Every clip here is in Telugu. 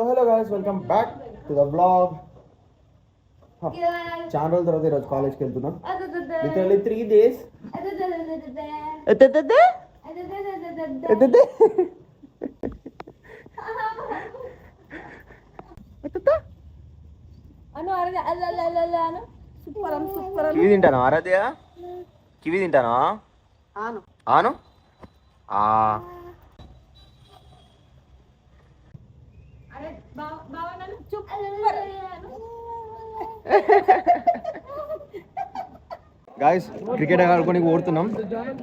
So hello guys, welcome back to the blog. చాలా రోజుల తర్వాత ఈరోజు కాలేజ్కి వెళ్తున్నాం. Literally 3 days. కివి తింటాను ఆరాధ్య, కివి తింటాను. ఆను గాయస్, క్రికెట్ ఆడుకొని ఓడుతున్నాం.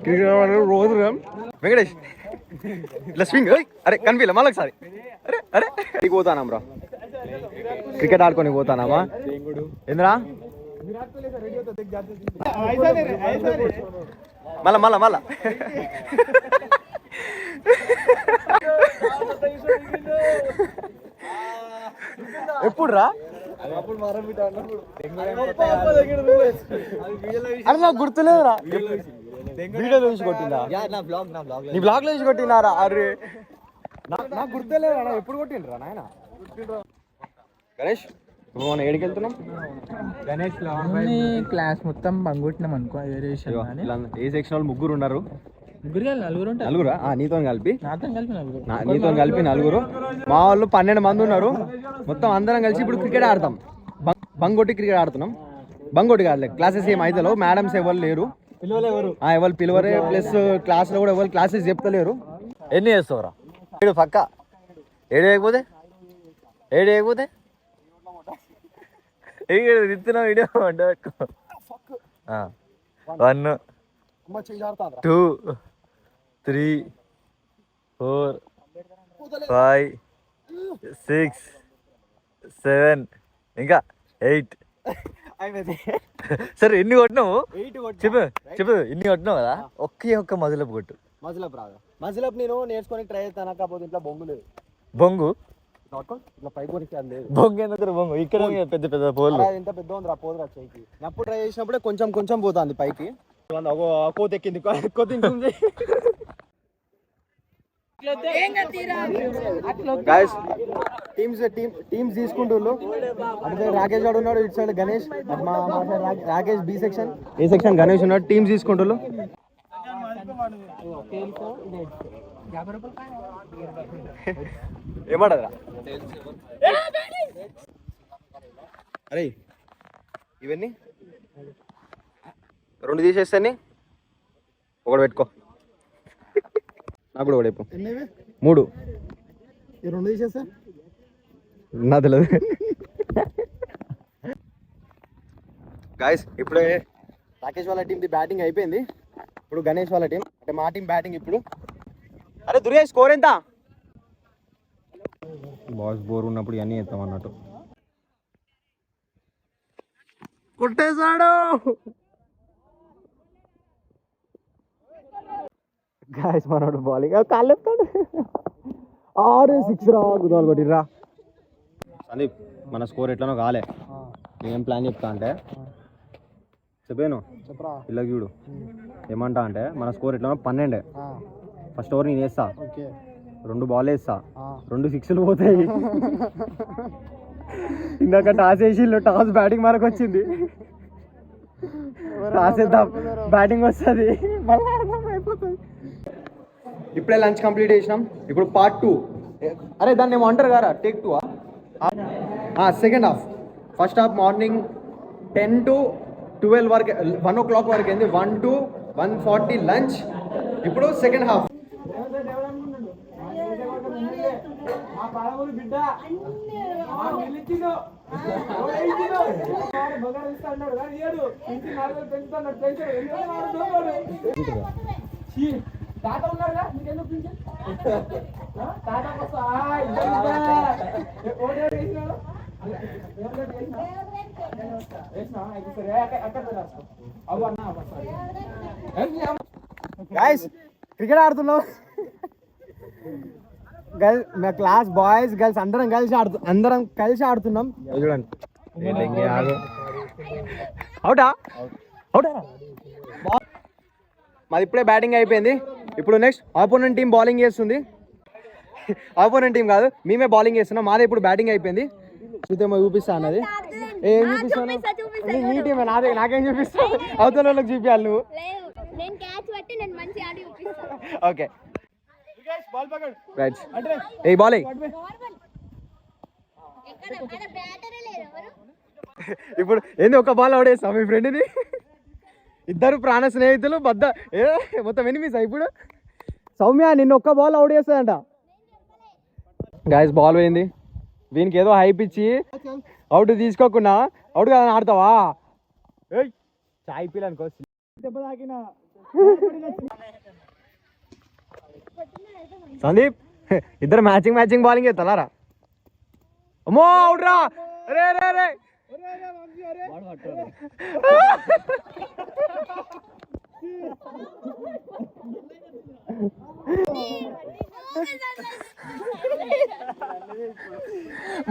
క్రికెట్ రోజు వెంకటేష్ ఇట్లా స్వింగ్. అరే కనిపించలే మళ్ళీ ఒకసారి. అరే అరే పోతానాం రా, క్రికెట్ ఆడుకొని పోతానామా ఏంద్రా. మళ్ళా మళ్ళా మళ్ళా ఎప్పుడు రా అని నాకు గుర్తులేదురా. వీడియోలో చూసి కొట్టిందా? నీ బ్లాగ్ లో చూసి కొట్టినారా? అరే నాకు గుర్తులేదురా, ఎప్పుడు కొట్టిండ్రా నాయన. గణేష్ మనం ఏడికి వెళ్తున్నాం? గణేష్ క్లాస్ మొత్తం బంగొట్టినాం అనుకో. ఏ సెక్షన్ వాళ్ళు ముగ్గురు ఉన్నారు. నలుగురా? నీతో కలిపి నీతో కలిపి నలుగురు. మా వాళ్ళు 12 మంది ఉన్నారు. మొత్తం అందరం కలిసి ఇప్పుడు క్రికెట్ ఆడతాం. బంగొట్టి క్రికెట్ ఆడుతున్నాం. బంగొట్టి కాదు, క్లాసెస్ ఏం అయితే మేడమ్స్ ఎవరు లేరు, ఎవరు పిలవరే. ప్లస్ క్లాస్ లో కూడా ఎవరు క్లాసెస్ చెప్తలేరు. ఎన్ని చేస్తావురా? ఏడు పక్క ఏడు వేయకపోతే తిత్తున్నా వీడియో వంట పెట్టుకో. 1 2 3 4 5 6 7 ఇంకా 8. సరే ఎన్ని కొట్టినావు చెప్పు ఎన్ని కొట్టినావు కదా? ఒక్క మజిలపు కొట్టు. మజిలపు రాదు. మజిలపు నేను నేర్చుకొని ట్రై చేస్తాను. కాకపోతే ఇంట్లో బొంగు లేదు. బొంగు ఇట్లా పై కొనికి లేదు. బొంగు ఎందుకు? బొంగు ఇక్కడ పెద్ద పెద్ద పోలు. ఎంత పెద్ద ఉంది రా పోదు రా చేయికి. అప్పుడు ట్రై చేసినప్పుడే కొంచెం పోతుంది పైకి. కోత ఎక్కింది. గైస్ టీమ్స్ తీసుకుంటున్నారు. అంటే రాకేష్ గారు ఉన్నాడు, ఇటు సైడ్ గణేష్, మా సైడ్ రాకేష్ బి సెక్షన్, ఏ సెక్షన్ గణేష్ ఉన్నాడు. టీమ్స్ తీసుకుంటున్నారు. ఏమాడరా? అరే ఇవన్నీ 2 తీసేస్తాని ఒకటి పెట్టుకో. నాకు కూడా ఒకటి 3 2 తీసేస్తా. నా తెలియదు. గాయస్ ఇప్పుడే రాకేష్ వాళ్ళ టీంది బ్యాటింగ్ అయిపోయింది. ఇప్పుడు గణేష్ వాళ్ళ టీం, అంటే మా టీం బ్యాటింగ్ ఇప్పుడు. అరే దుర్గా స్కోర్ ఎంత? బాస్ బోర్ ఉన్నప్పుడు ఇవన్నీ చేస్తాం అన్నట్టు. కొట్టేశాడు. గాయస్ మనోడు బౌలింగ్ కాళ్ళెత్తాడు. 6-6 రా, గుదాలు కొట్టిర్రా. సందీప్ మన స్కోర్ ఎట్లనో కాలే. ఏం ప్లాన్ చెప్తా అంటే చెప్పాను ఇలా చూడు. ఏమంటా అంటే మన స్కోర్ ఎట్లనో 12. ఫస్ట్ ఓవర్ నేను వేస్తా, 2 బాల్ వేస్తా, 2 6లు పోతాయి. ఇందాక టాస్ వేసిళ్ళు, టాస్ బ్యాటింగ్ మనకు వచ్చింది. టాస్ వేద్దాం, బ్యాటింగ్ వస్తుంది, అయిపోతుంది. ఇప్పుడే లంచ్ కంప్లీట్ చేసినాం. ఇప్పుడు పార్ట్ 2. అరే దాన్ని ఏమో అంటారు కదా, take 2. Second half. First half morning 10 to 12 వరకు, 1 o'clock వరకు అయింది. 1 to 1:40 లంచ్. ఇప్పుడు సెకండ్ హాఫ్. గైస్ క్రికెట్ ఆడుతున్నాం. మా క్లాస్ బాయ్స్ గర్ల్స్ అందరం కలిసి ఆడుతున్నాం. చూడండి అవుటా మాది ఇప్పుడే బ్యాటింగ్ అయిపోయింది. ఇప్పుడు నెక్స్ట్ ఆపోనెంట్ టీం బౌలింగ్ చేస్తుంది. ఆపోనెంట్ టీం కాదు, మేమే బౌలింగ్ చేస్తున్నాం. మాదే ఇప్పుడు బ్యాటింగ్ అయిపోయింది. చూద్దామో చూపిస్తా అన్నది. ఏం చూపిస్తాను? నీ టీమే, నాదే, నాకేం చూపిస్తావు? అవతల వాళ్ళకి చూపించాలి నువ్వు. Okay right. ఏ బాల్ ఇప్పుడు ఏంది, ఒక బాల్ ఆడేస్తాం మీ ఫ్రెండ్ని. ఇద్దరు ప్రాణ స్నేహితులు బద్ద మొత్తం ఎనిమిస్. ఇప్పుడు సౌమ్య నిన్న ఒక్క బాల్ అవుట్ చేస్తుందంట. గాయస్ బాల్ పోయింది. వీనికి ఏదో హైప్ ఇచ్చి అవుట్ తీసుకోకుండా అవుట్ కదా ఆడతావా? చాయ్ పీల్ అనుకో. సందీప్ ఇద్దరు మ్యాచింగ్ బౌలింగ్ చేస్తారా? అమ్మో అవుట్ రా. రే రే రే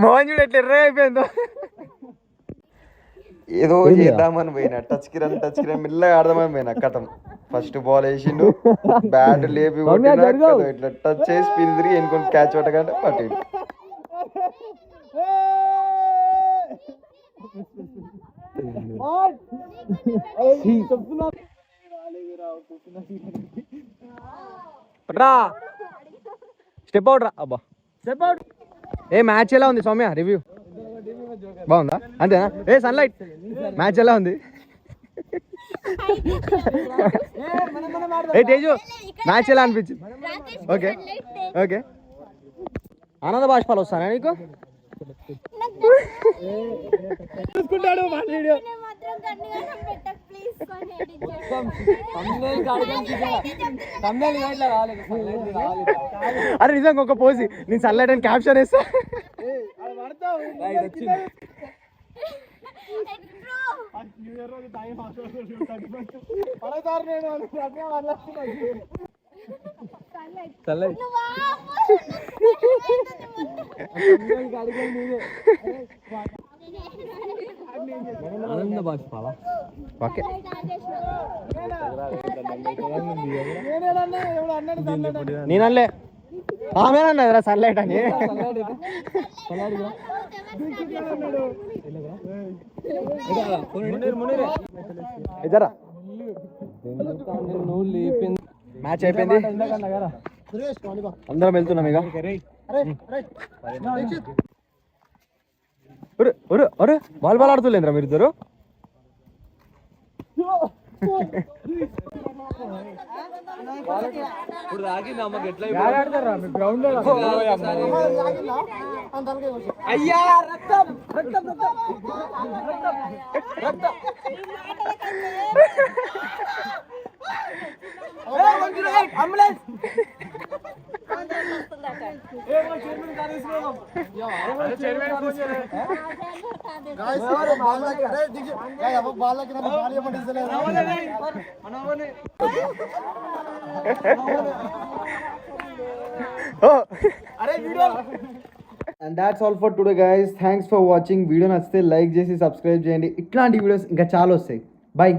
మోహన్ చూడు ఎట్లా ఎర్ర అయిపోయిందో. ఏదో చేద్దామని పోయినా, టచ్ కిరణ్ మెల్లగా ఆడదామని పోయినా. కథం ఫస్ట్ బాల్ వేసిండు, బ్యాట్ లేపి కొట్టినా, ఇట్లా టచ్ చేసి స్పిన్ తిరిగి ఎన్కొని క్యాచ్ పట్టగానే పట్టిండు. స్టెప్ అవుట్ రా. అబ్బా స్టెప్ అవుట్. ఏ మ్యాచ్ ఎలా ఉంది సౌమ్య? రివ్యూ బాగుందా? అంతేనా? ఏ సన్లైట్ మ్యాచ్ ఎలా ఉంది? ఏ తేజు మ్యాచ్ ఎలా అనిపించింది? Okay okay. ఆనంద బాష్పాలు వస్తానా నీకు? చూసుకుంటాడు అరే నిజంగా ఒక పోసి నేను సన్లైట్ అని క్యాప్షన్ వేస్తా. ఓకే నేనలే ఆమెనన్నదిరా సన్లైట్ అని. ఇద్దరా మ్యాచ్ అయిపోయింది, అందరం వెళ్తున్నాం ఇక. బాల్ ఆడుతులేంద్రా మీరు ఇద్దరు. అయ్యా రక్తం రక్తం రక్తం. Ambulance. And that's all for today guys. Thanks for watching. Video నచ్చితే లైక్ చేసి సబ్స్క్రైబ్ చేయండి. ఇట్లాంటి వీడియోస్ ఇంకా చాలా వస్తాయి. బై.